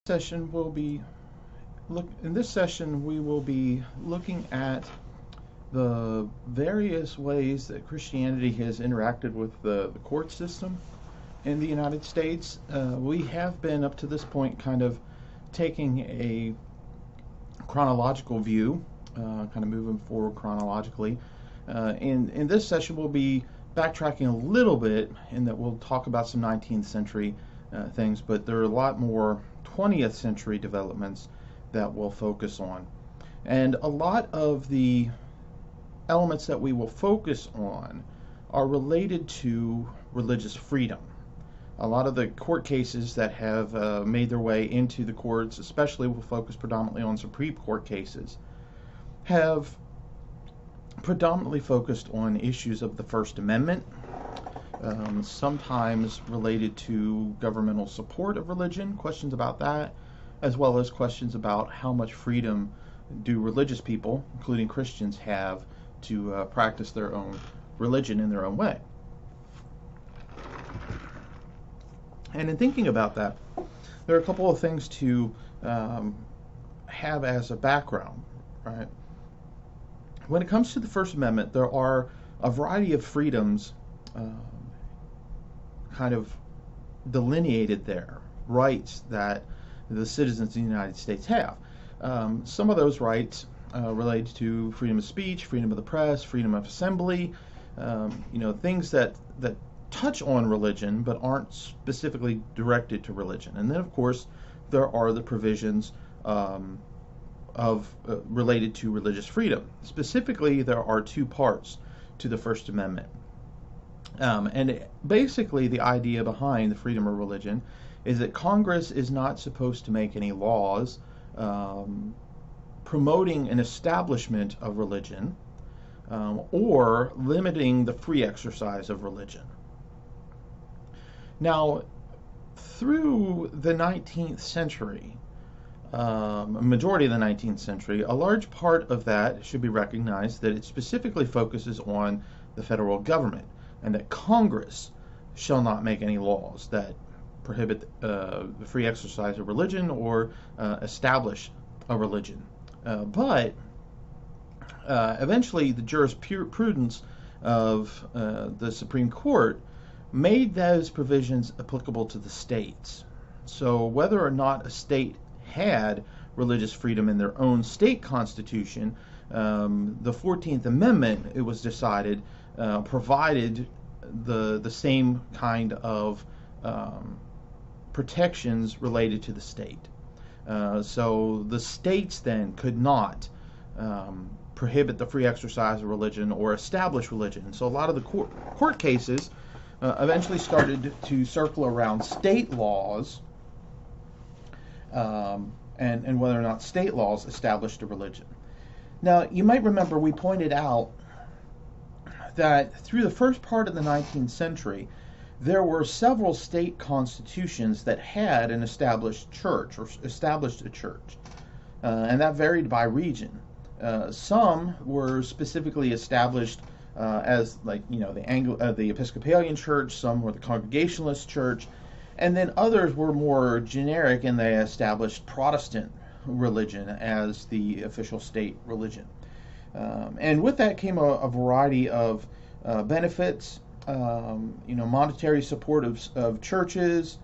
Session will be in this session we will be looking at the various ways that Christianity has interacted with the court system in the United States. We have been up to this point kind of taking a chronological view, kind of moving forward chronologically. In this session we'll be backtracking a little bit in that we'll talk about some 19th century things, but there are a lot more 20th century developments that we'll focus on. And a lot of the elements that we will focus on are related to religious freedom. A lot of the court cases that have made their way into the courts, especially we'll focus predominantly on Supreme Court cases, have predominantly focused on issues of the First Amendment, sometimes related to governmental support of religion, questions about that, as well as questions about how much freedom do religious people, including Christians, have to practice their own religion in their own way. And in thinking about that, there are a couple of things to have as a background, right? When it comes to the First Amendment, there are a variety of freedoms kind of delineated there, rights that the citizens of the United States have. Some of those rights relate to freedom of speech, freedom of the press, freedom of assembly, things that touch on religion but aren't specifically directed to religion. And then, of course, there are the provisions related to religious freedom. Specifically, there are two parts to the First Amendment. And basically the idea behind the freedom of religion is that Congress is not supposed to make any laws promoting an establishment of religion or limiting the free exercise of religion. Now, through the 19th century, a majority of the 19th century, a large part of that should be recognized that it specifically focuses on the federal government, and that Congress shall not make any laws that prohibit the free exercise of religion or establish a religion. But eventually the jurisprudence of the Supreme Court made those provisions applicable to the states. So whether or not a state had religious freedom in their own state constitution, the 14th Amendment, it was decided, provided the same kind of protections related to the state. So the states then could not prohibit the free exercise of religion or establish religion. So a lot of the court cases eventually started to circle around state laws and whether or not state laws established a religion. Now, you might remember we pointed out that through the first part of the 19th century, there were several state constitutions that had an established church or established a church, and that varied by region. Some were specifically established as, like, the Episcopalian Church. Some were the Congregationalist Church, and then others were more generic, and they established Protestant religion as the official state religion. And with that came a variety of benefits, monetary support of churches,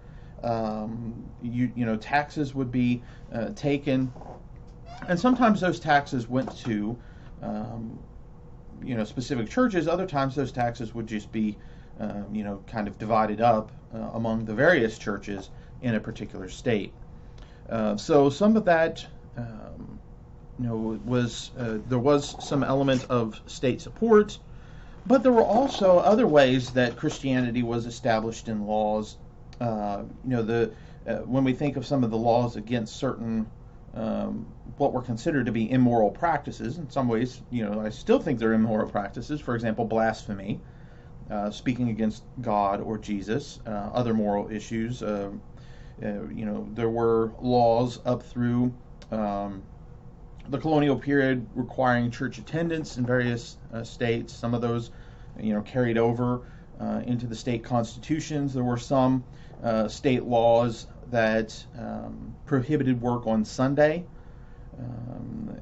taxes would be taken, and sometimes those taxes went to specific churches. Other times those taxes would just be kind of divided up among the various churches in a particular state. So some of that was there was some element of state support, but there were also other ways that Christianity was established in laws. When we think of some of the laws against certain what were considered to be immoral practices, in some ways, I still think they're immoral practices. For example, blasphemy, speaking against God or Jesus, other moral issues. There were laws up through the colonial period requiring church attendance in various states. Some of those, carried over into the state constitutions. There were some state laws that prohibited work on Sunday.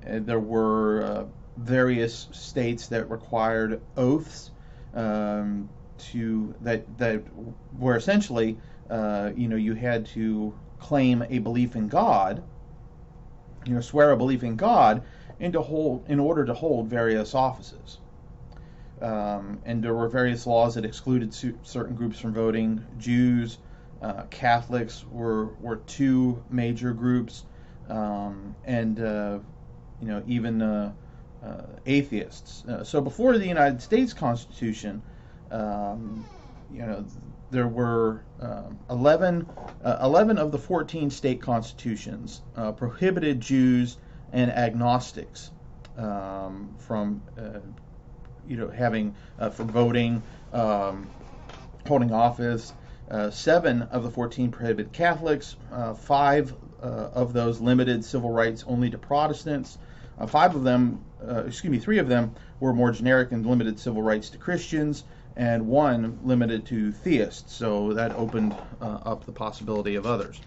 There were various states that required oaths that were essentially, you had to claim a belief in God, swear a belief in God, in order to hold various offices. And there were various laws that excluded certain groups from voting. Jews, Catholics were two major groups, and even atheists. So before the United States Constitution, there were 11 of the 14 state constitutions prohibited Jews and agnostics from from voting, holding office. 7 of the 14 prohibited Catholics. 5 of those limited civil rights only to Protestants. 3 of them were more generic and limited civil rights to Christians, and 1 limited to theists. So that opened up the possibility of others.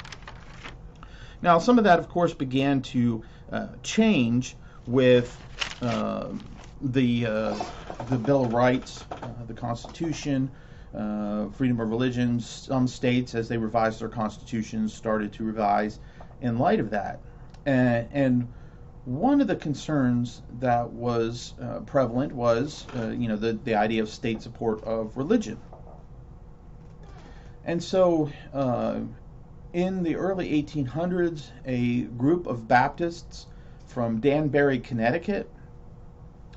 Now, some of that, of course, began to change with the Bill of Rights, the Constitution, freedom of religion. Some states, as they revised their constitutions, started to revise in light of that. And one of the concerns that was prevalent was, the idea of state support of religion. And so, in the early 1800s, a group of Baptists from Danbury, Connecticut,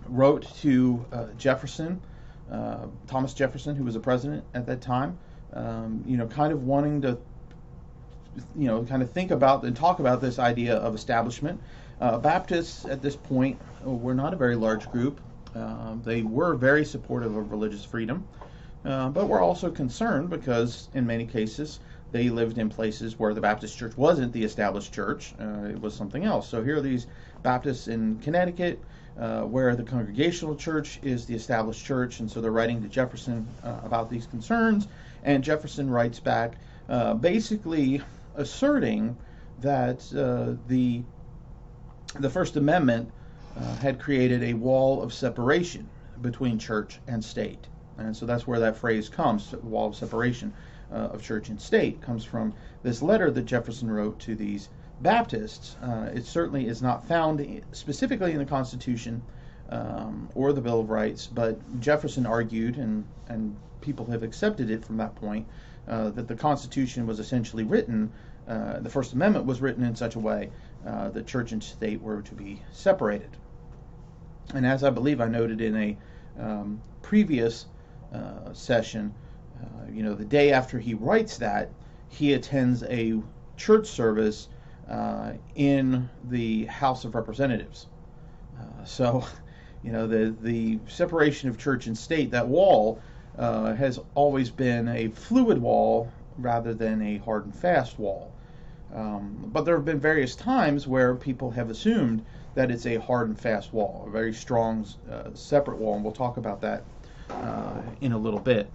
wrote to Jefferson, Thomas Jefferson, who was the president at that time, kind of wanting to, kind of think about and talk about this idea of establishment. Baptists at this point were not a very large group. They were very supportive of religious freedom, but were also concerned because in many cases they lived in places where the Baptist church wasn't the established church. It was something else. So here are these Baptists in Connecticut, where the Congregational Church is the established church, and so they're writing to Jefferson about these concerns, and Jefferson writes back basically asserting that the First Amendment had created a wall of separation between church and state. And so that's where that phrase comes, wall of separation of church and state, comes from this letter that Jefferson wrote to these Baptists. It certainly is not found specifically in the Constitution or the Bill of Rights, but Jefferson argued, and people have accepted it from that point, that the Constitution was essentially written, the First Amendment was written in such a way that church and state were to be separated. And as I believe I noted in a previous session, the day after he writes that, he attends a church service in the House of Representatives. So, the separation of church and state, that wall, has always been a fluid wall rather than a hard and fast wall. But there have been various times where people have assumed that it's a hard and fast wall, a very strong separate wall, and we'll talk about that in a little bit.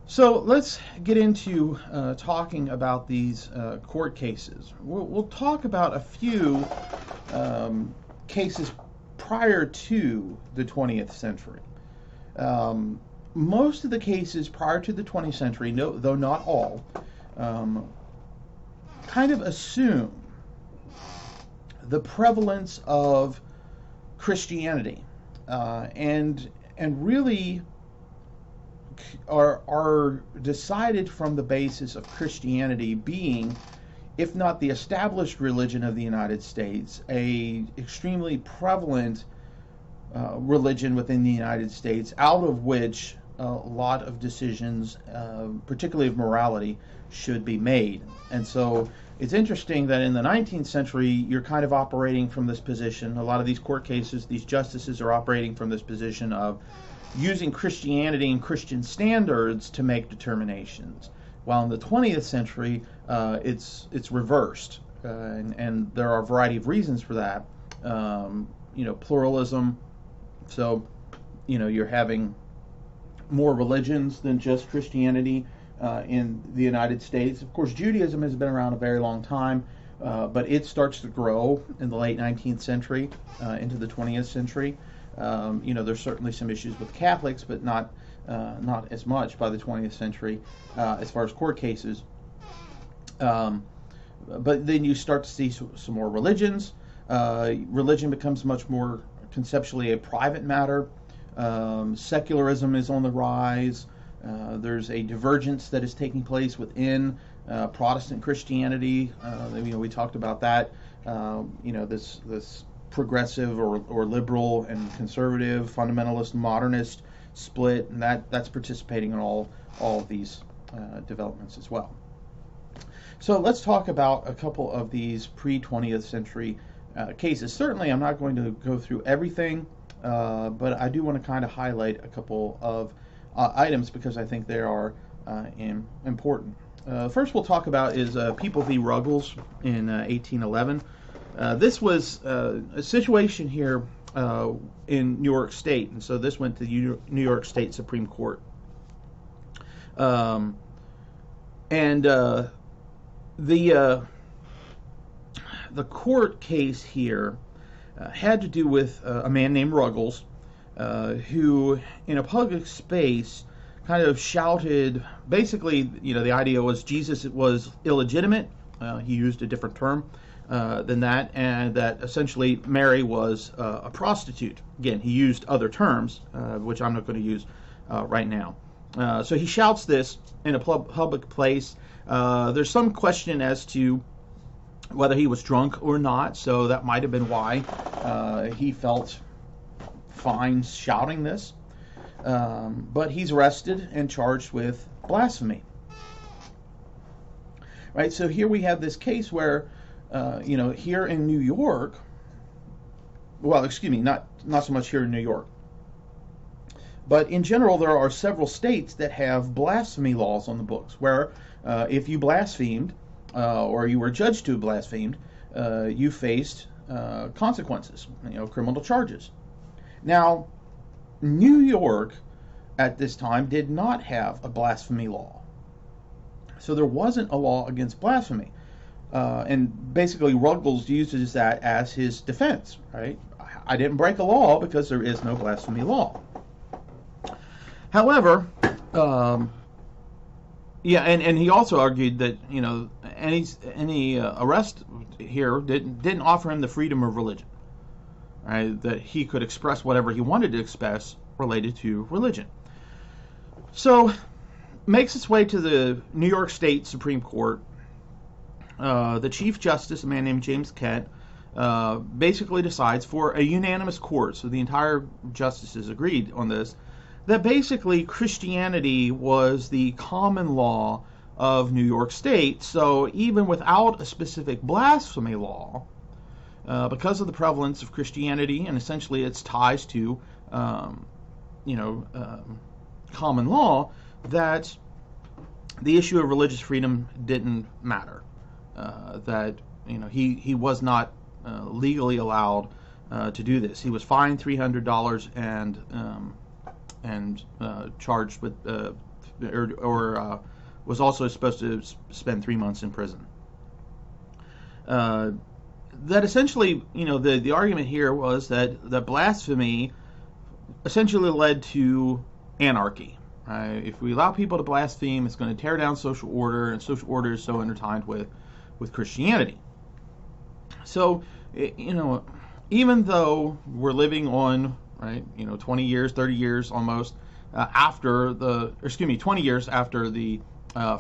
So let's get into talking about these court cases. We'll talk about a few cases prior to the 20th century. Most of the cases prior to the 20th century, though not all, kind of assume the prevalence of Christianity and really are decided from the basis of Christianity being, if not the established religion of the United States, a extremely prevalent religion within the United States, out of which a lot of decisions, particularly of morality, should be made. And so it's interesting that in the 19th century, you're kind of operating from this position. A lot of these court cases, these justices are operating from this position of using Christianity and Christian standards to make determinations. While in the 20th century, it's reversed, and there are a variety of reasons for that. Pluralism. So, you're having more religions than just Christianity, in the United States. Of course, Judaism has been around a very long time, but it starts to grow in the late 19th century into the 20th century. There's certainly some issues with Catholics, but not as much by the 20th century as far as court cases. But then you start to see some more religions. Religion becomes much more conceptually a private matter. Secularism is on the rise. There's a divergence that is taking place within Protestant Christianity. We talked about that. This progressive or liberal and conservative, fundamentalist, modernist split, and that's participating in all of these developments as well. So let's talk about a couple of these pre-20th century cases. Certainly, I'm not going to go through everything, but I do want to kind of highlight a couple of items because I think they are important. First we'll talk about is People v. Ruggles in 1811. This was a situation here in New York State, and so this went to the New York State Supreme Court. The court case here had to do with a man named Ruggles, who in a public space kind of shouted, basically, the idea was Jesus was illegitimate. He used a different term than that, and that essentially Mary was a prostitute. Again, he used other terms, which I'm not going to use right now. So he shouts this in a public place. There's some question as to whether he was drunk or not, so that might have been why he felt fine shouting this. But he's arrested and charged with blasphemy. Right, so here we have this case where, here in New York, well, excuse me, not so much here in New York, but in general, there are several states that have blasphemy laws on the books where if you blasphemed or you were judged to have blasphemed, you faced consequences, criminal charges. Now, New York at this time did not have a blasphemy law. So there wasn't a law against blasphemy. And basically Ruggles uses that as his defense, right? I didn't break a law because there is no blasphemy law. However, and he also argued that any arrest here didn't offer him the freedom of religion, right? That he could express whatever he wanted to express related to religion. So, makes its way to the New York State Supreme Court. The Chief Justice, a man named James Kent, basically decides for a unanimous court, so the entire justices agreed on this, that basically Christianity was the common law of New York State. So even without a specific blasphemy law, because of the prevalence of Christianity and essentially its ties to, common law, that the issue of religious freedom didn't matter. That he was not legally allowed to do this. He was fined $300 and charged with was also supposed to spend 3 months in prison. That essentially, the argument here was that the blasphemy essentially led to anarchy. If we allow people to blaspheme, it's going to tear down social order, and social order is so intertwined with Christianity. So, even though we're living on, 20 years, 30 years almost after 20 years after the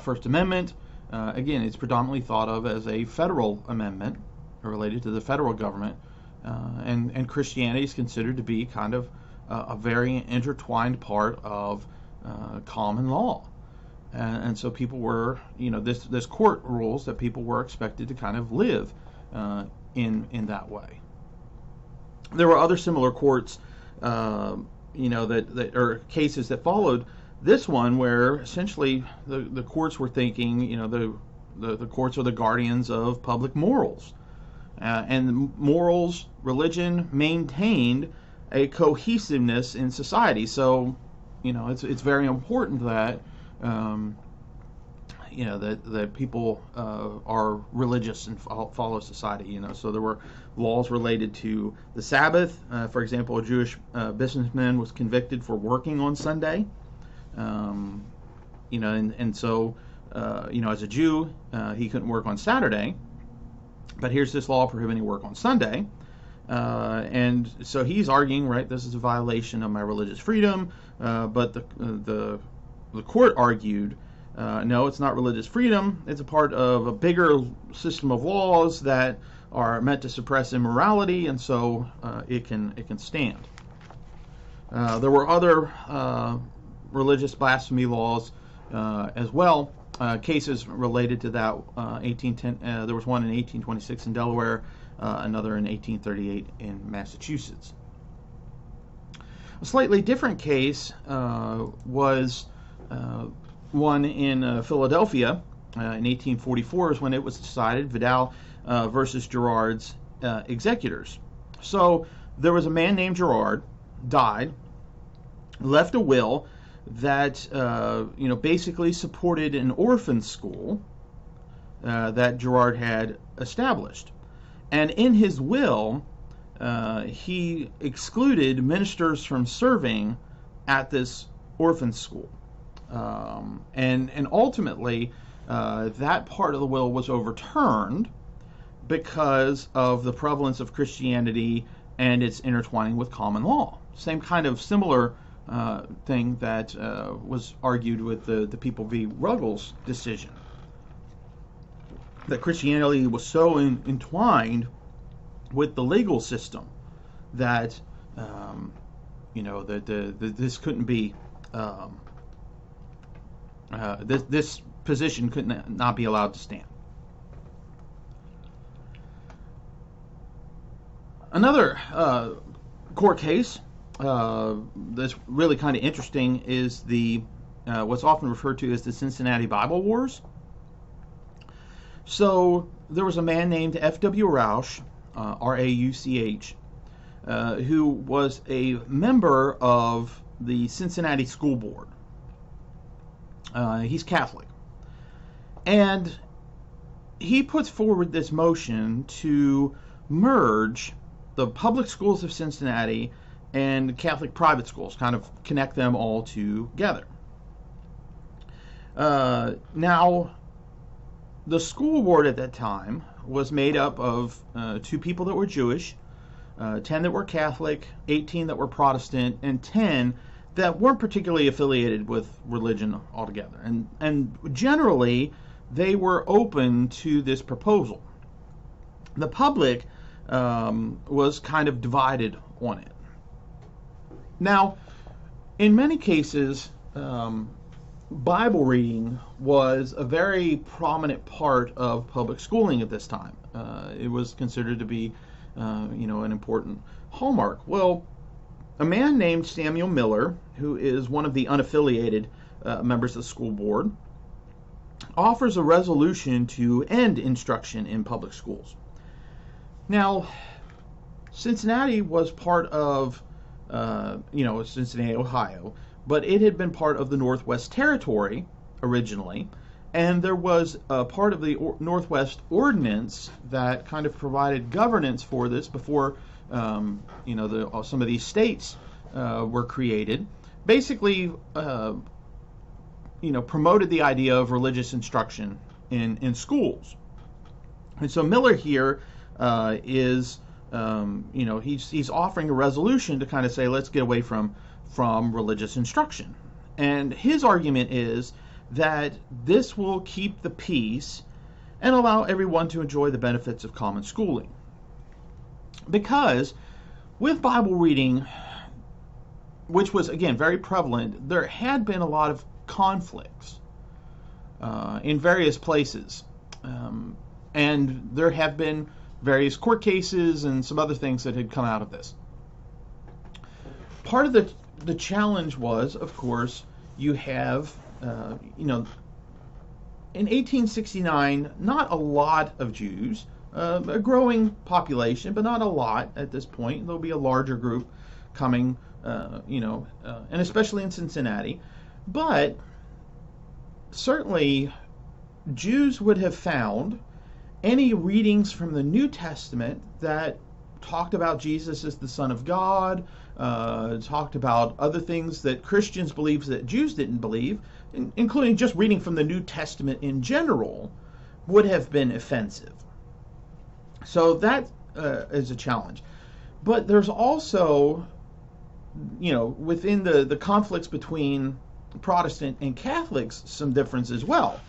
First Amendment, again, it's predominantly thought of as a federal amendment related to the federal government, and Christianity is considered to be kind of a very intertwined part of common law. And so people were, this court rules that people were expected to kind of live in that way. There were other similar courts, that are cases that followed this one, where essentially the courts were thinking, the courts are the guardians of public morals, and morals, religion maintained a cohesiveness in society. So, it's very important that that people are religious and follow society. So there were laws related to the Sabbath. For example, a Jewish businessman was convicted for working on Sunday. So as a Jew, he couldn't work on Saturday. But here's this law prohibiting work on Sunday. And so he's arguing, right, this is a violation of my religious freedom. But the court argued, no, it's not religious freedom. It's a part of a bigger system of laws that are meant to suppress immorality, and so it can stand. There were other religious blasphemy laws as well. Cases related to that. 1810. There was one in 1826 in Delaware, another in 1838 in Massachusetts. A slightly different case was one in Philadelphia in 1844 is when it was decided, Vidal versus Gerard's Executors. So there was a man named Gerard, died, left a will that basically supported an orphan school that Gerard had established. And in his will, he excluded ministers from serving at this orphan school. And ultimately, that part of the will was overturned because of the prevalence of Christianity and its intertwining with common law. Same kind of similar thing that was argued with the People V Ruggles decision. That Christianity was so entwined with the legal system that this couldn't be this position could not be allowed to stand. Another court case that's really kind of interesting is the what's often referred to as the Cincinnati Bible Wars. So there was a man named F.W. Rauch, R-A-U-C-H, who was a member of the Cincinnati School Board. He's Catholic. And he puts forward this motion to merge the public schools of Cincinnati and Catholic private schools, kind of connect them all together. Now, the school board at that time was made up of 2 people that were Jewish, 10 that were Catholic, 18 that were Protestant, and 10 that weren't particularly affiliated with religion altogether. And generally, they were open to this proposal. The public was kind of divided on it. Now, in many cases, Bible reading was a very prominent part of public schooling at this time. It was considered to be, an important hallmark. Well, a man named Samuel Miller, who is one of the unaffiliated members of the school board, offers a resolution to end instruction in public schools. Now, Cincinnati was part of, Cincinnati, Ohio, but it had been part of the Northwest Territory originally, and there was a part of the Northwest Ordinance that kind of provided governance for this before, some of these states were created. Basically, promoted the idea of religious instruction in schools. And so Miller here is, he's offering a resolution to kind of say, let's get away from religious instruction. And his argument is that this will keep the peace and allow everyone to enjoy the benefits of common schooling. Because with Bible reading, which was, again, very prevalent, there had been a lot of conflicts in various places. And there have been various court cases and some other things that had come out of this. Part of the challenge was, of course, you have, in 1869, not a lot of Jews, a growing population, but not a lot at this point. There'll be a larger group coming, and especially in Cincinnati. But certainly Jews would have found any readings from the New Testament that talked about Jesus as the Son of God, talked about other things that Christians believed that Jews didn't believe, including just reading from the New Testament in general, would have been offensive. So that is a challenge. But there's also, within the conflicts between Protestant and Catholics, some difference as well,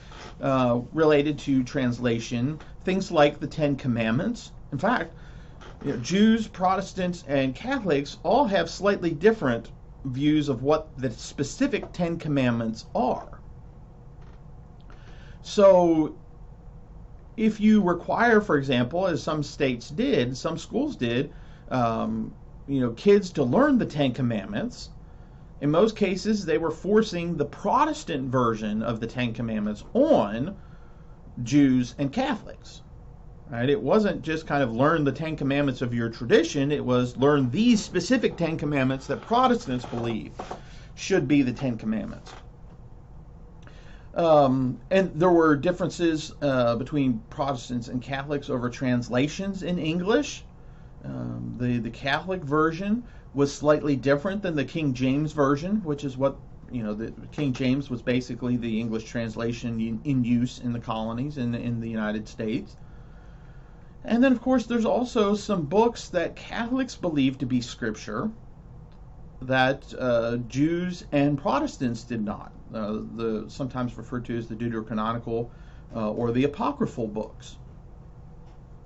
related to translation, things like the Ten Commandments. In fact, Jews, Protestants, and Catholics all have slightly different views of what the specific Ten Commandments are. So if you require, for example, as some states did, some schools did, kids to learn the Ten Commandments, in most cases they were forcing the Protestant version of the Ten Commandments on Jews and Catholics. Right? It wasn't just kind of learn the Ten Commandments of your tradition, it was learn these specific Ten Commandments that Protestants believe should be the Ten Commandments. And there were differences between Protestants and Catholics over translations in English. The Catholic version was slightly different than the King James Version, which is what, the King James was basically the English translation in use in the colonies in the United States. And then, of course, there's also some books that Catholics believe to be scripture that Jews and Protestants did not. Sometimes referred to as the Deuterocanonical or the apocryphal books.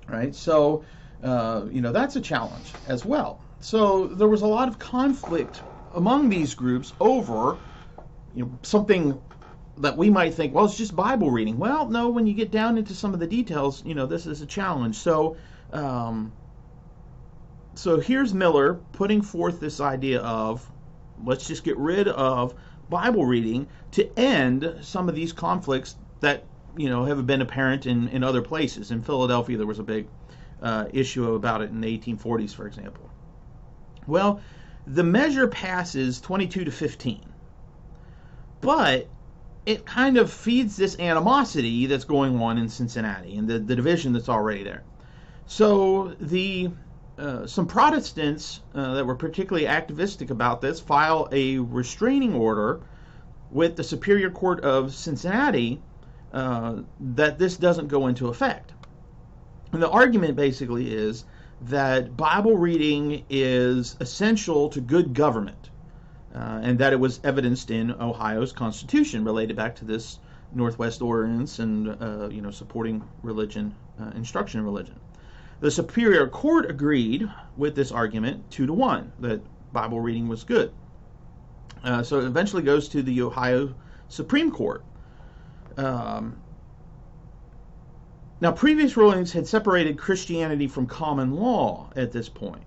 Right? So, that's a challenge as well. So there was a lot of conflict among these groups over something that we might think, well, it's just Bible reading. Well, no, when you get down into some of the details, this is a challenge. So here's Miller putting forth this idea of, let's just get rid of Bible reading to end some of these conflicts that, have been apparent in other places. In Philadelphia, there was a big issue about it in the 1840s, for example. Well, the measure passes 22-15, but it kind of feeds this animosity that's going on in Cincinnati and the division that's already there. So some Protestants that were particularly activistic about this file a restraining order with the Superior Court of Cincinnati that this doesn't go into effect. And the argument basically is that Bible reading is essential to good government. And that it was evidenced in Ohio's Constitution related back to this Northwest Ordinance and supporting religion, instruction in religion. The Superior Court agreed with this argument 2-1 that Bible reading was good. So it eventually goes to the Ohio Supreme Court. Now, previous rulings had separated Christianity from common law at this point.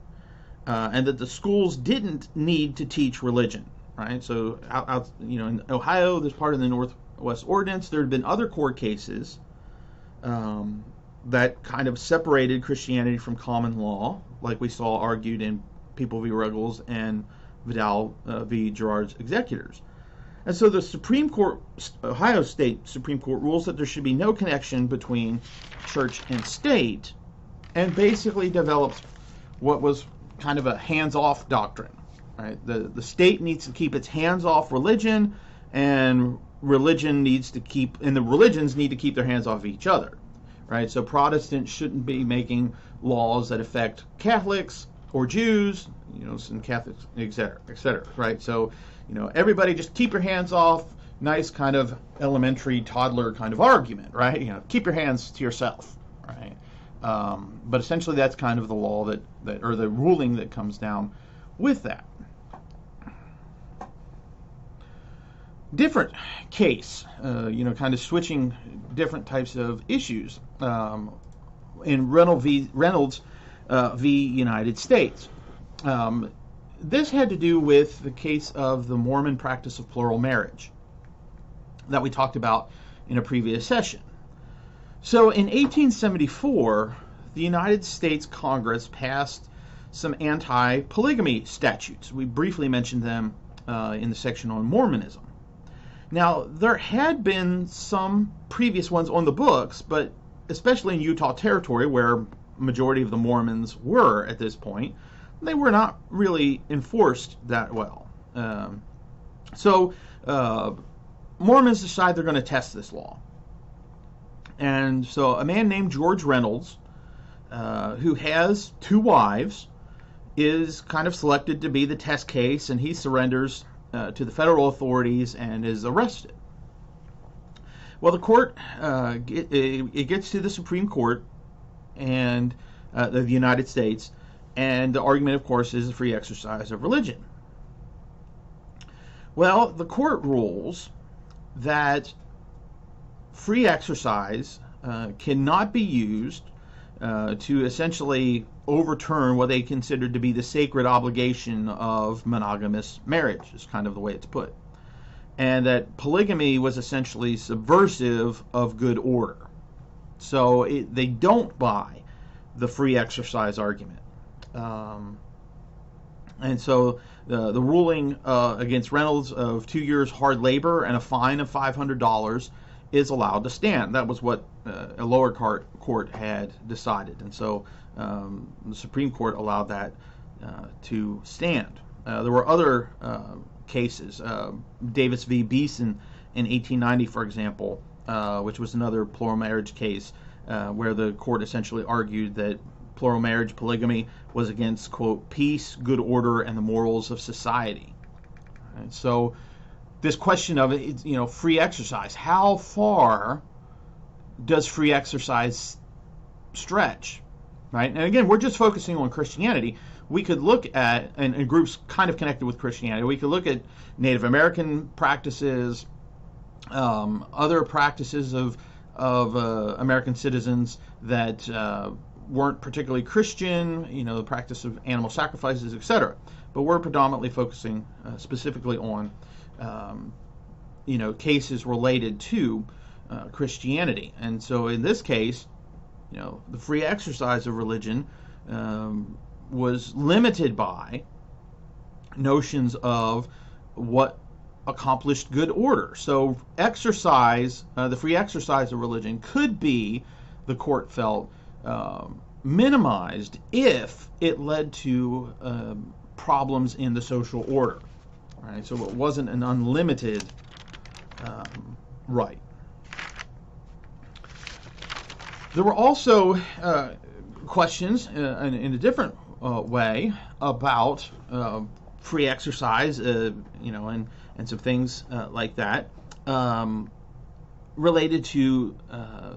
And that the schools didn't need to teach religion, right? So, in Ohio, this part of the Northwest Ordinance, there had been other court cases that kind of separated Christianity from common law, like we saw argued in People v. Ruggles and Vidal v. Gerard's Executors. And so the Supreme Court, Ohio State Supreme Court, rules that there should be no connection between church and state, and basically develops what was kind of a hands-off doctrine. Right? The state needs to keep its hands off religion, and the religions need to keep their hands off each other. Right? So Protestants shouldn't be making laws that affect Catholics or Jews, some Catholics, etc. Right? So, everybody just keep your hands off. Nice kind of elementary toddler kind of argument, right? Keep your hands to yourself, right? But essentially, that's kind of the law that or the ruling that comes down with that. Different case, kind of switching different types of issues in Reynolds v. United States. This had to do with the case of the Mormon practice of plural marriage that we talked about in a previous session. So in 1874, the United States Congress passed some anti-polygamy statutes. We briefly mentioned them in the section on Mormonism. Now, there had been some previous ones on the books, but especially in Utah Territory, where majority of the Mormons were at this point, they were not really enforced that well. So Mormons decide they're going to test this law. And so a man named George Reynolds, who has 2 wives, is kind of selected to be the test case, and he surrenders to the federal authorities and is arrested. Well, the court, it gets to the Supreme Court and the United States, and the argument, of course, is the free exercise of religion. Well, the court rules that free exercise cannot be used to essentially overturn what they considered to be the sacred obligation of monogamous marriage, is kind of the way it's put. And that polygamy was essentially subversive of good order. So they don't buy the free exercise argument. And so the ruling against Reynolds of 2 years hard labor and a fine of $500 is allowed to stand. That was what a lower court had decided. And so the Supreme Court allowed that to stand. There were other cases. Davis V Beason in 1890, for example, which was another plural marriage case where the court essentially argued that plural marriage polygamy was against, quote, peace, good order, and the morals of society. And so this question of, free exercise, how far does free exercise stretch, right? And again, we're just focusing on Christianity. We could look at, and groups kind of connected with Christianity, we could look at Native American practices, other practices of American citizens that weren't particularly Christian, the practice of animal sacrifices, etc. But we're predominantly focusing specifically on, cases related to Christianity. And so in this case, the free exercise of religion was limited by notions of what accomplished good order. So exercise, the free exercise of religion could be, the court felt, minimized if it led to problems in the social order. Right? So it wasn't an unlimited right. There were also questions in a different way about free exercise, and some things like that related to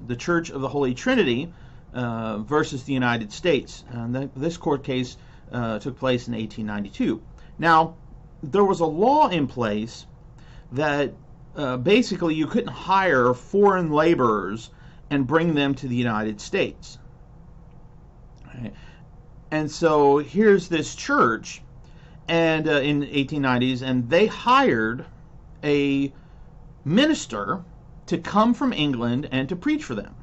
the Church of the Holy Trinity versus the United States. And this court case took place in 1892. Now, there was a law in place that basically you couldn't hire foreign laborers and bring them to the United States. Right. And so here's this church, and in the 1890s, and they hired a minister to come from England and to preach for them.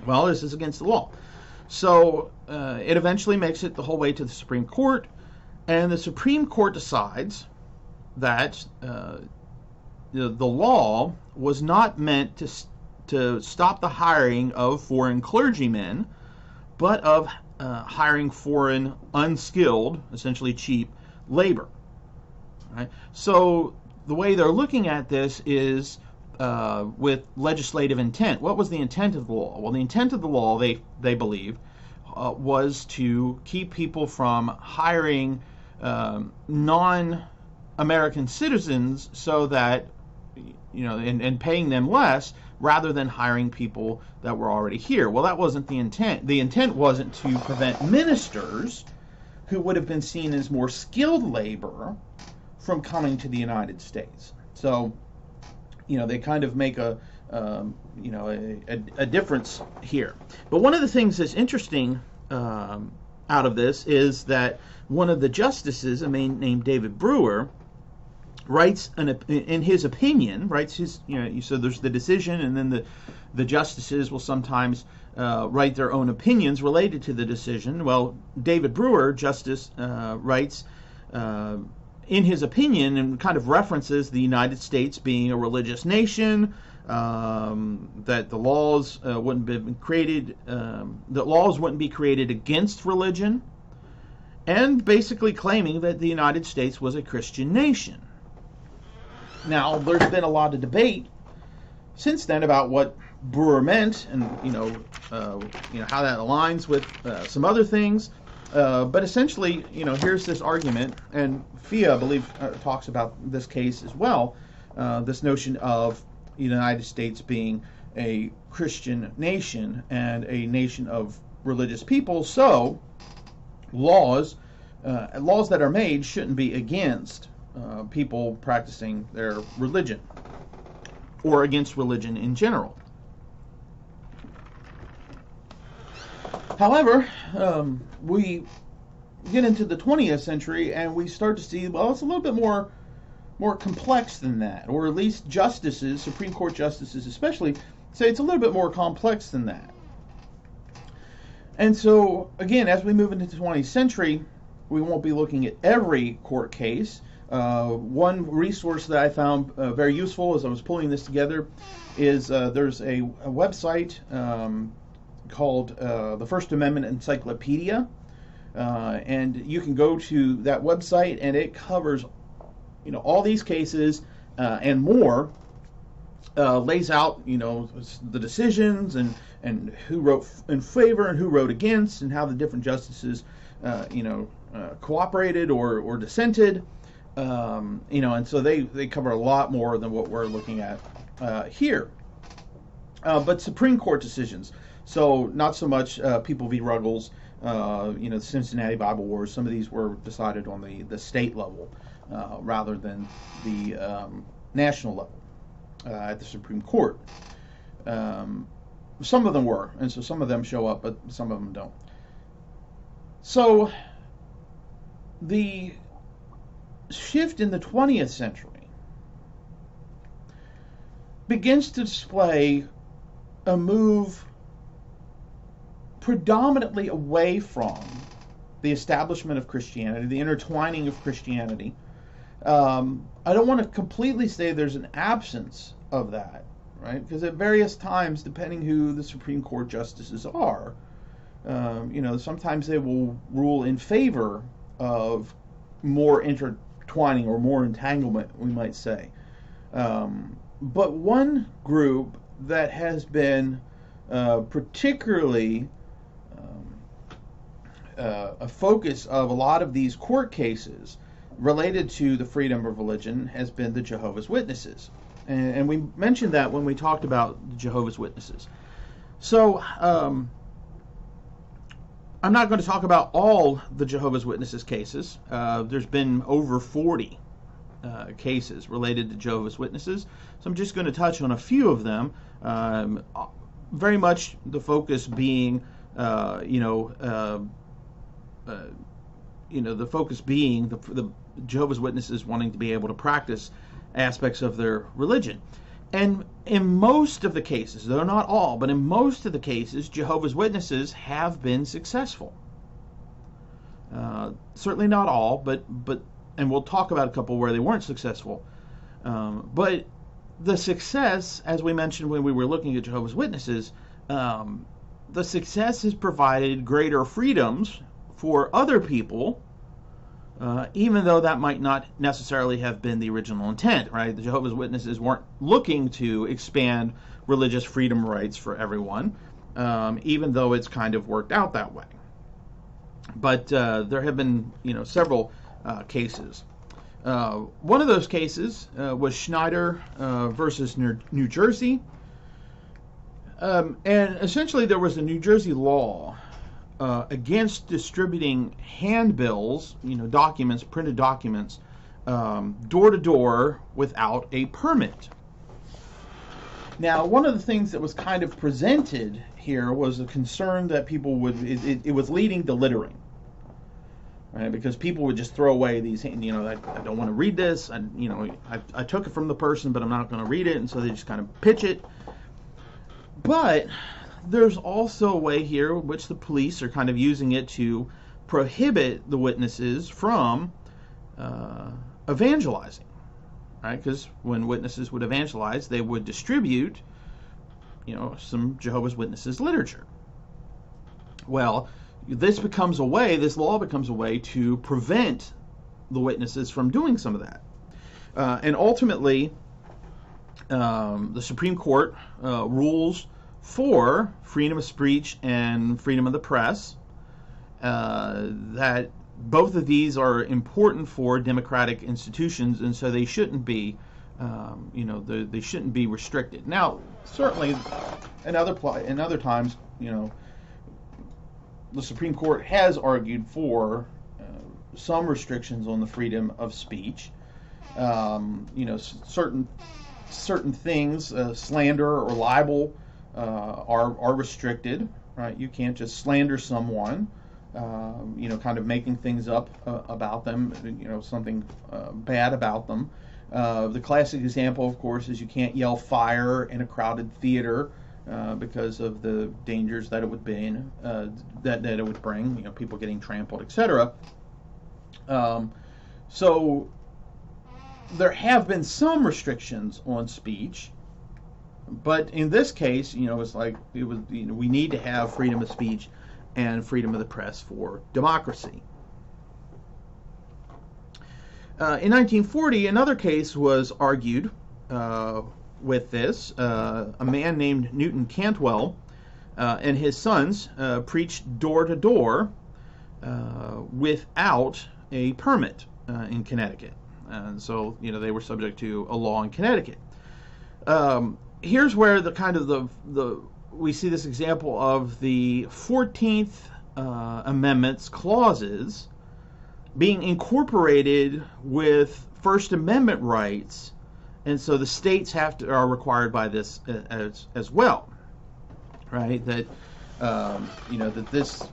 Well, this is against the law. So it eventually makes it the whole way to the Supreme Court, and the Supreme Court decides that the law was not meant to stop the hiring of foreign clergymen, but of hiring foreign unskilled, essentially cheap labor. Right? So the way they're looking at this is with legislative intent. What was the intent of the law? Well, the intent of the law, they believed, was to keep people from hiring non-American citizens so that, and paying them less rather than hiring people that were already here. Well, that wasn't the intent. The intent wasn't to prevent ministers who would have been seen as more skilled labor from coming to the United States. So, they kind of make a difference here. But one of the things that's interesting out of this is that one of the justices, a man named David Brewer, writes in his opinion, so there's the decision, and then the justices will sometimes write their own opinions related to the decision. Well, David Brewer, justice, writes in his opinion, and kind of references the United States being a religious nation, that the laws wouldn't be created, that laws wouldn't be created against religion, and basically claiming that the United States was a Christian nation. Now, there's been a lot of debate since then about what Brewer meant, and how that aligns with some other things. But essentially, here's this argument, and Fia, I believe, talks about this case as well. This notion of the United States being a Christian nation and a nation of religious people, so laws that are made shouldn't be against people practicing their religion or against religion in general. However, we get into the 20th century and we start to see, well, it's a little bit more complex than that, or at least justices, Supreme Court justices especially, say it's a little bit more complex than that. And so, again, as we move into the 20th century, we won't be looking at every court case. One resource that I found very useful as I was pulling this together is there's a website called the First Amendment Encyclopedia, and you can go to that website, and it covers all these cases and more, lays out the decisions and who wrote in favor and who wrote against, and how the different justices cooperated or dissented, and so they cover a lot more than what we're looking at here. But Supreme Court decisions, so not so much People v. Ruggles, the Cincinnati Bible Wars. Some of these were decided on the state level rather than the national level at the Supreme Court. Some of them were, and so some of them show up, but some of them don't. So the shift in the 20th century begins to display a move predominantly away from the establishment of Christianity, the intertwining of Christianity. I don't want to completely say there's an absence of that, right? Because at various times, depending who the Supreme Court justices are, sometimes they will rule in favor of more intertwining or more entanglement, we might say. But one group that has been particularly a focus of a lot of these court cases related to the freedom of religion has been the Jehovah's Witnesses. And we mentioned that when we talked about the Jehovah's Witnesses. So I'm not going to talk about all the Jehovah's Witnesses cases. There's been over 40 cases related to Jehovah's Witnesses. So I'm just going to touch on a few of them. Very much the focus being, the focus being the Jehovah's Witnesses wanting to be able to practice aspects of their religion. And in most of the cases, though not all, but in most of the cases, Jehovah's Witnesses have been successful. Certainly not all, but and we'll talk about a couple where they weren't successful. But the success, as we mentioned when we were looking at Jehovah's Witnesses, the success has provided greater freedoms for other people, even though that might not necessarily have been the original intent, right? The Jehovah's Witnesses weren't looking to expand religious freedom rights for everyone, even though it's kind of worked out that way. But there have been, several cases. One of those cases was Schneider versus New Jersey. And essentially there was a New Jersey law against distributing handbills, documents, printed documents, door to door without a permit. Now, one of the things that was kind of presented here was a concern that people it was leading to littering, right? Because people would just throw away these, I don't want to read this, I took it from the person, but I'm not going to read it, and so they just kind of pitch it. But there's also a way here in which the police are kind of using it to prohibit the witnesses from evangelizing, right? Because when witnesses would evangelize, they would distribute, some Jehovah's Witnesses literature. Well, this law becomes a way to prevent the witnesses from doing some of that. And ultimately, the Supreme Court rules for freedom of speech and freedom of the press, that both of these are important for democratic institutions, and so they shouldn't be, they shouldn't be restricted. Now, certainly, in other times, the Supreme Court has argued for some restrictions on the freedom of speech. Certain things, slander or libel, are restricted. Right? You can't just slander someone. Kind of making things up about them. Something bad about them. The classic example, of course, is you can't yell fire in a crowded theater because of the dangers that it would bring, that it would bring. People getting trampled, etc. So there have been some restrictions on speech, but in this case, it's like we need to have freedom of speech and freedom of the press for democracy. In 1940, another case was argued with this. A man named Newton Cantwell and his sons preached door to door without a permit in Connecticut, and so they were subject to a law in Connecticut. Here's where we see this example of the 14th Amendment's clauses being incorporated with First Amendment rights, and so the states are required by this as well, right? That that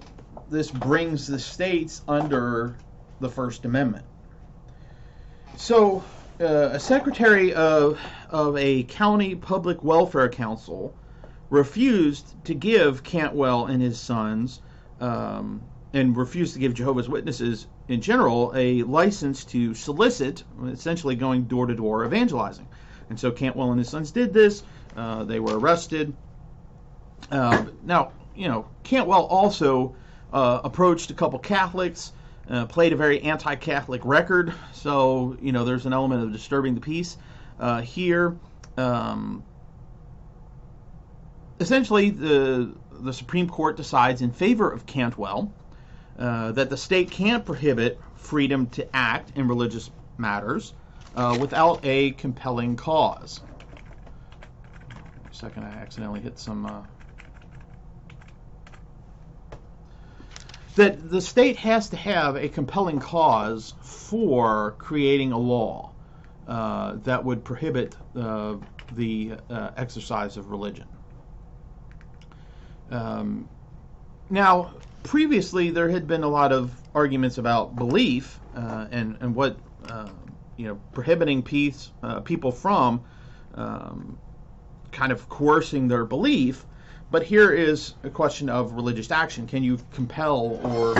this brings the states under the First Amendment. So, a secretary of a county public welfare council refused to give Cantwell and his sons, and refused to give Jehovah's Witnesses in general, a license to solicit, essentially going door-to-door evangelizing. And so Cantwell and his sons did this. They were arrested. Now, Cantwell also approached a couple Catholics, played a very anti-Catholic record, so, there's an element of disturbing the peace here. Essentially, the Supreme Court decides in favor of Cantwell that the state can't prohibit freedom to act in religious matters without a compelling cause. A second, I accidentally hit some... that the state has to have a compelling cause for creating a law that would prohibit the exercise of religion. Now, previously there had been a lot of arguments about belief and what prohibiting people from kind of coercing their belief. But here is a question of religious action. Can you compel or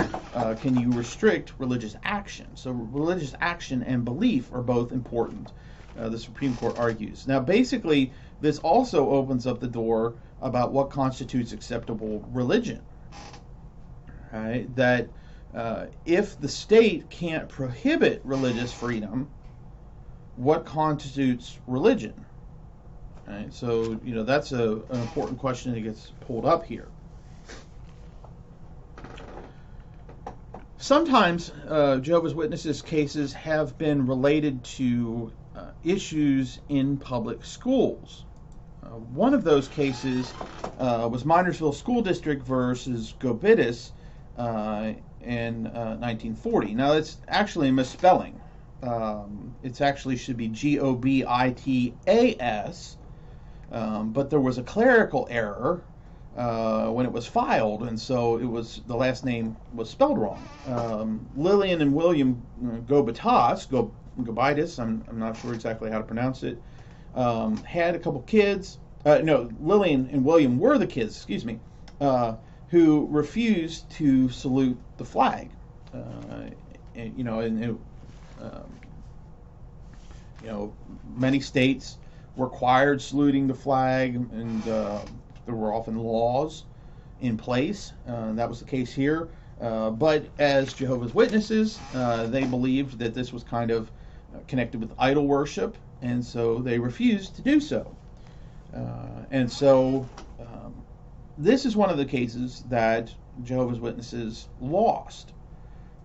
can you restrict religious action? So religious action and belief are both important, the Supreme Court argues. Now, basically, this also opens up the door about what constitutes acceptable religion. Right? That if the state can't prohibit religious freedom, what constitutes religion? Right? So, that's an important question that gets pulled up here. Sometimes Jehovah's Witnesses cases have been related to issues in public schools. One of those cases was Minersville School District versus Gobitis in 1940. Now, it's actually a misspelling. It actually should be Gobitas, but there was a clerical error when it was filed, and so the last name was spelled wrong. Lillian and William Gobitis, I'm not sure exactly how to pronounce it, had a couple kids. Lillian and William were the kids, excuse me, who refused to salute the flag. Many states required saluting the flag, and there were often laws in place. That was the case here. But as Jehovah's Witnesses, they believed that this was kind of connected with idol worship, and so they refused to do so. And so this is one of the cases that Jehovah's Witnesses lost.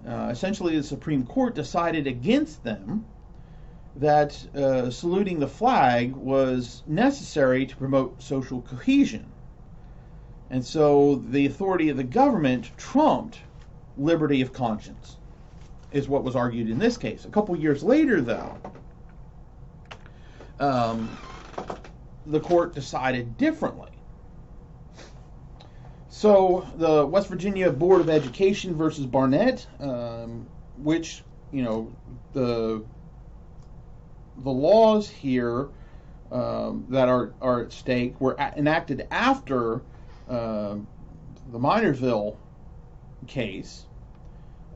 Essentially, the Supreme Court decided against them that saluting the flag was necessary to promote social cohesion. And so the authority of the government trumped liberty of conscience, is what was argued in this case. A couple years later, though, the court decided differently. So the West Virginia Board of Education versus Barnett, which, the laws here that are at stake were enacted after the Minorville case,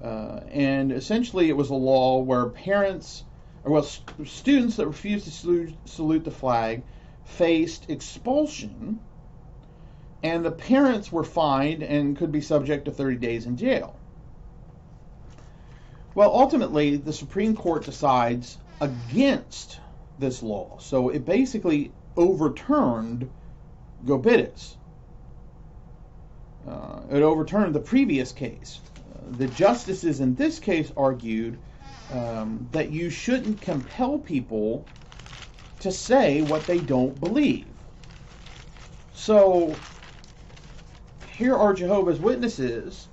and essentially it was a law where students that refused to salute the flag faced expulsion, and the parents were fined and could be subject to 30 days in jail. Well, ultimately, the Supreme Court decides against this law, so it basically overturned Gobittis. It overturned the previous case. The justices in this case argued that you shouldn't compel people to say what they don't believe. So here are Jehovah's Witnesses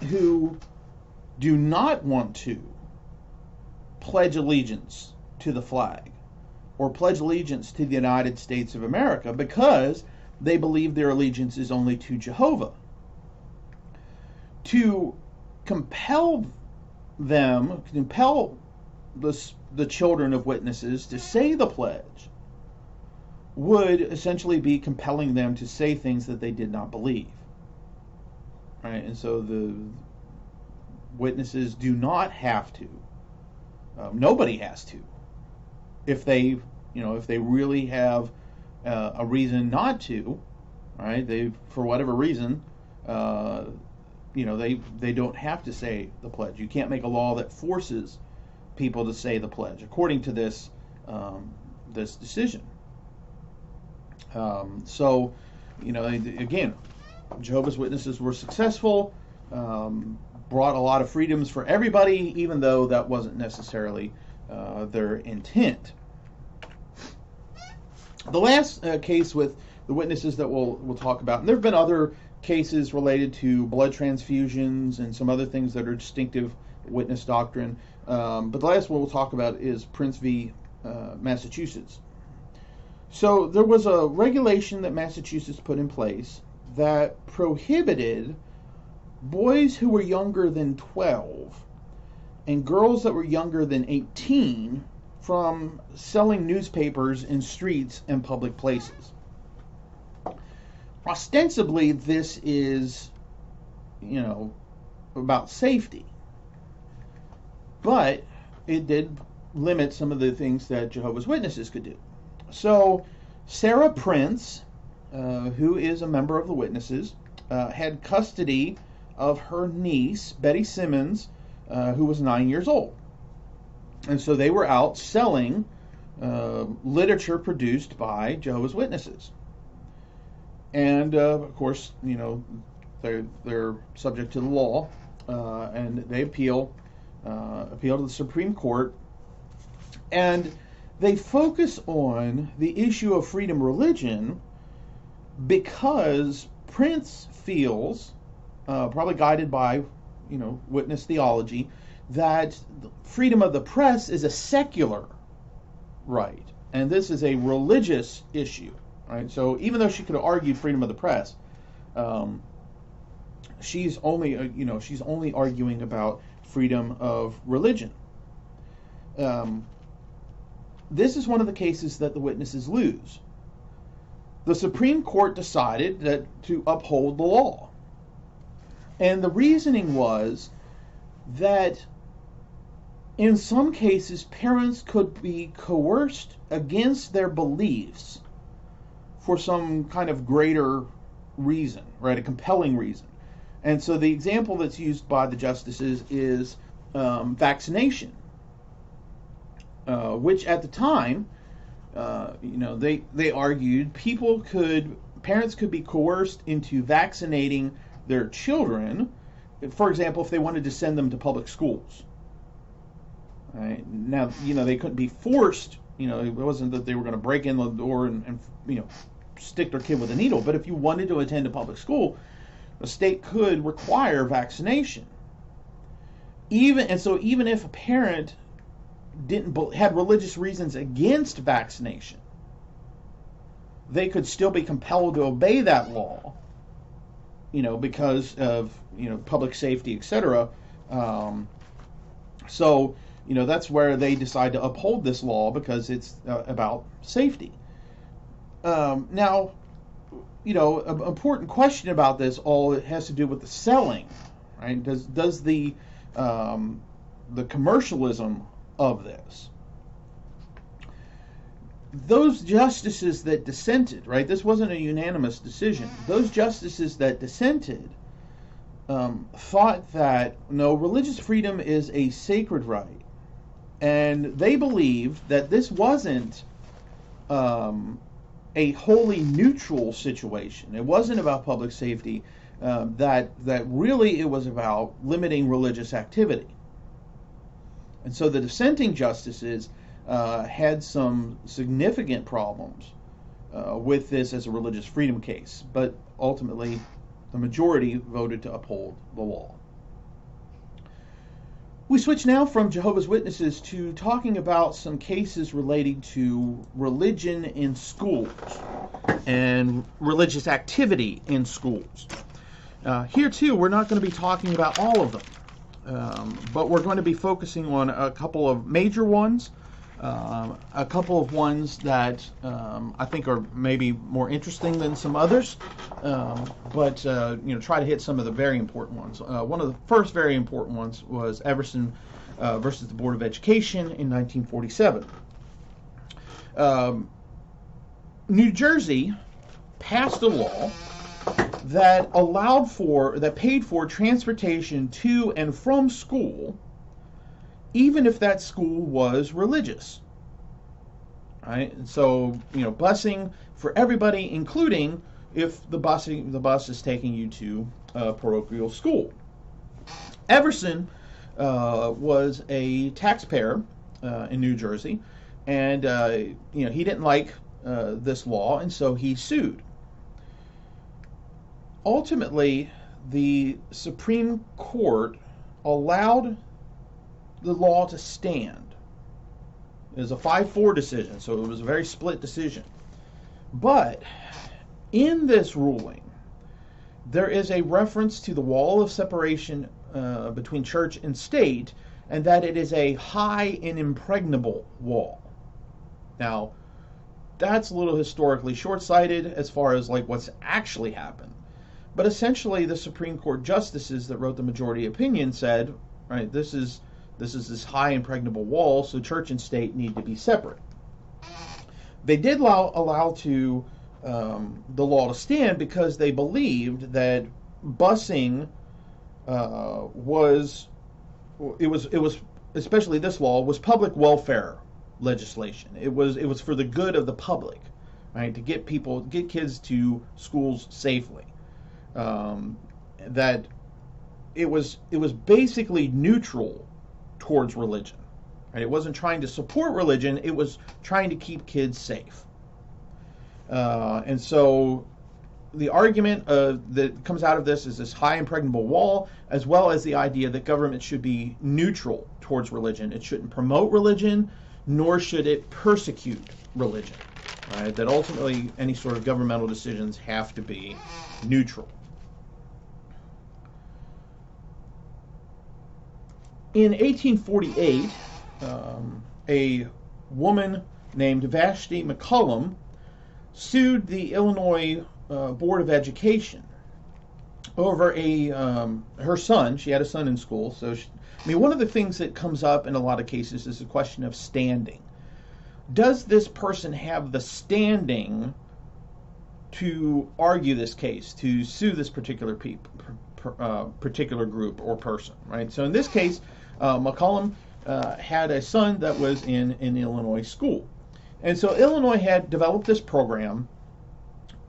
who do not want to pledge allegiance to the flag or pledge allegiance to the United States of America because they believe their allegiance is only to Jehovah. To compel the children of witnesses to say the pledge would essentially be compelling them to say things that they did not believe. Right? And so the witnesses do not have to. Nobody has to. If they really have a reason not to, right? They, for whatever reason, they don't have to say the pledge. You can't make a law that forces people to say the pledge, according to this decision. So, again, Jehovah's Witnesses were successful, brought a lot of freedoms for everybody, even though that wasn't necessarily their intent. The last case with the witnesses that we'll talk about, and there have been other cases related to blood transfusions and some other things that are distinctive witness doctrine, but the last one we'll talk about is Prince v. Massachusetts. So there was a regulation that Massachusetts put in place that prohibited boys who were younger than 12 and girls that were younger than 18 from selling newspapers in streets and public places. Ostensibly, this is, about safety. But it did limit some of the things that Jehovah's Witnesses could do. So Sarah Prince, who is a member of the Witnesses, had custody of her niece, Betty Simmons, who was 9 years old. And so they were out selling literature produced by Jehovah's Witnesses. And, of course, they're subject to the law, and they appeal to the Supreme Court. And they focus on the issue of freedom of religion because Prince feels, probably guided by, witness theology, that freedom of the press is a secular right, and this is a religious issue. Right? So even though she could have argued freedom of the press, she's only arguing about freedom of religion. This is one of the cases that the witnesses lose. The Supreme Court decided to uphold the law. And the reasoning was that in some cases, parents could be coerced against their beliefs for some kind of greater reason, right? A compelling reason. And so the example that's used by the justices is vaccination, which at the time, they argued parents could be coerced into vaccinating their children, for example, if they wanted to send them to public schools. Right? Now, they couldn't be forced. It wasn't that they were going to break in the door and stick their kid with a needle. But if you wanted to attend a public school, the state could require vaccination. Even if a parent had religious reasons against vaccination, they could still be compelled to obey that law, because of public safety, etc. That's where they decide to uphold this law, because it's about safety. Now, an important question about this all has to do with the selling, right? Does the commercialism of this? Those justices that dissented, right? This wasn't a unanimous decision. Those justices that dissented thought that no, religious freedom is a sacred right, and they believed that this wasn't a wholly neutral situation. It wasn't about public safety. That really it was about limiting religious activity. And so the dissenting justices had some significant problems with this as a religious freedom case, but ultimately the majority voted to uphold the law. We switch now from Jehovah's Witnesses to talking about some cases relating to religion in schools and religious activity in schools. Here too, we're not going to be talking about all of them, but we're going to be focusing on a couple of major ones, a couple of ones that I think are maybe more interesting than some others, but try to hit some of the very important ones. One of the first very important ones was Everson versus the Board of Education in 1947. New Jersey passed a law that paid for transportation to and from school, even if that school was religious. Right? And so, busing for everybody, including if the bus is taking you to a parochial school. Everson was a taxpayer in New Jersey, and he didn't like this law, and so he sued. Ultimately, the Supreme Court allowed the law to stand. It was a 5-4 decision, so it was a very split decision. But in this ruling, there is a reference to the wall of separation between church and state, and that it is a high and impregnable wall. Now, that's a little historically short-sighted as far as what's actually happened. But essentially, the Supreme Court justices that wrote the majority opinion said, right, this is this high impregnable wall, so church and state need to be separate. They did allow the law to stand because they believed that busing was especially this law was public welfare legislation. It was for the good of the public, right, to get kids to schools safely. That it was basically neutral towards religion. Right? It wasn't trying to support religion, it was trying to keep kids safe. And so the argument that comes out of this is this high impregnable wall, as well as the idea that government should be neutral towards religion. It shouldn't promote religion, nor should it persecute religion. Right? That ultimately any sort of governmental decisions have to be neutral. In 1848, a woman named Vashti McCullum sued the Illinois Board of Education over her son. She had a son in school. So, one of the things that comes up in a lot of cases is the question of standing. Does this person have the standing to argue this case, to sue this particular particular group or person, right? So in this case, McCollum had a son that was in an Illinois school. And so Illinois had developed this program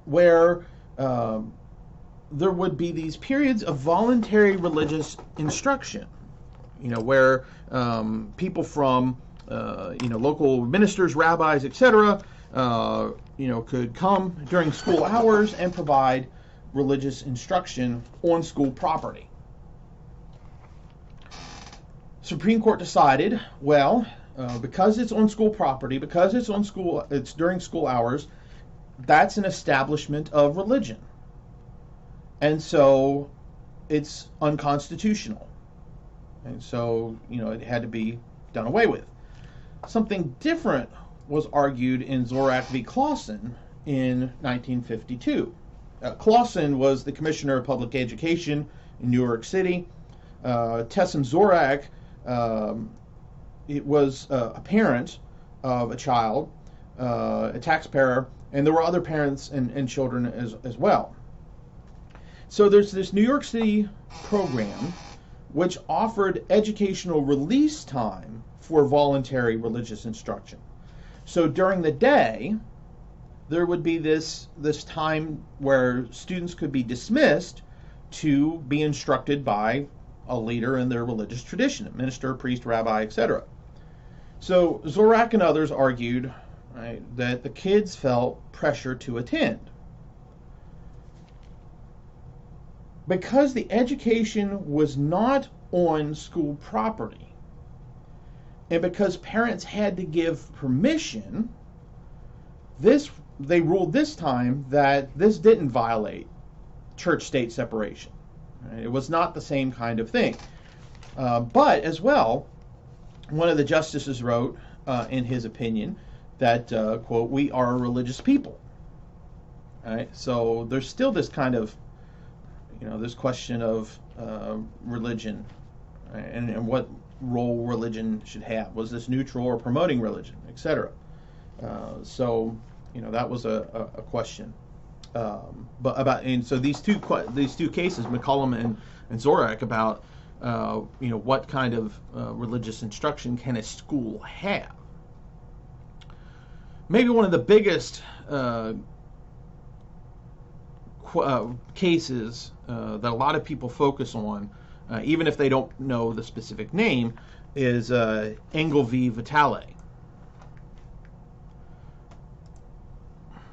where there would be these periods of voluntary religious instruction, where people from, local ministers, rabbis, etc., could come during school hours and provide religious instruction on school property. Supreme Court decided, well, because it's on school property, because it's during school hours, that's an establishment of religion. And so it's unconstitutional. And so, it had to be done away with. Something different was argued in Zorak v. Clausen in 1952. Clausen was the Commissioner of Public Education in New York City. Tessin Zorak, it was a parent of a child, a taxpayer, and there were other parents and children as well. So there's this New York City program which offered educational release time for voluntary religious instruction. So during the day, there would be this time where students could be dismissed to be instructed by a leader in their religious tradition, a minister, priest, rabbi, etc. So Zorak and others argued, right, that the kids felt pressure to attend. Because the education was not on school property, and because parents had to give permission, they ruled this time that this didn't violate church-state separation. Right? It was not the same kind of thing. But as well, one of the justices wrote in his opinion that, quote, "we are a religious people." Right? So there's still this kind of, this question of religion, right? and what role religion should have. Was this neutral or promoting religion, etc.? So that was a question. And so these two cases, McCollum and Zorak, about what kind of religious instruction can a school have? Maybe one of the biggest cases that a lot of people focus on, even if they don't know the specific name, is Engel v. Vidal.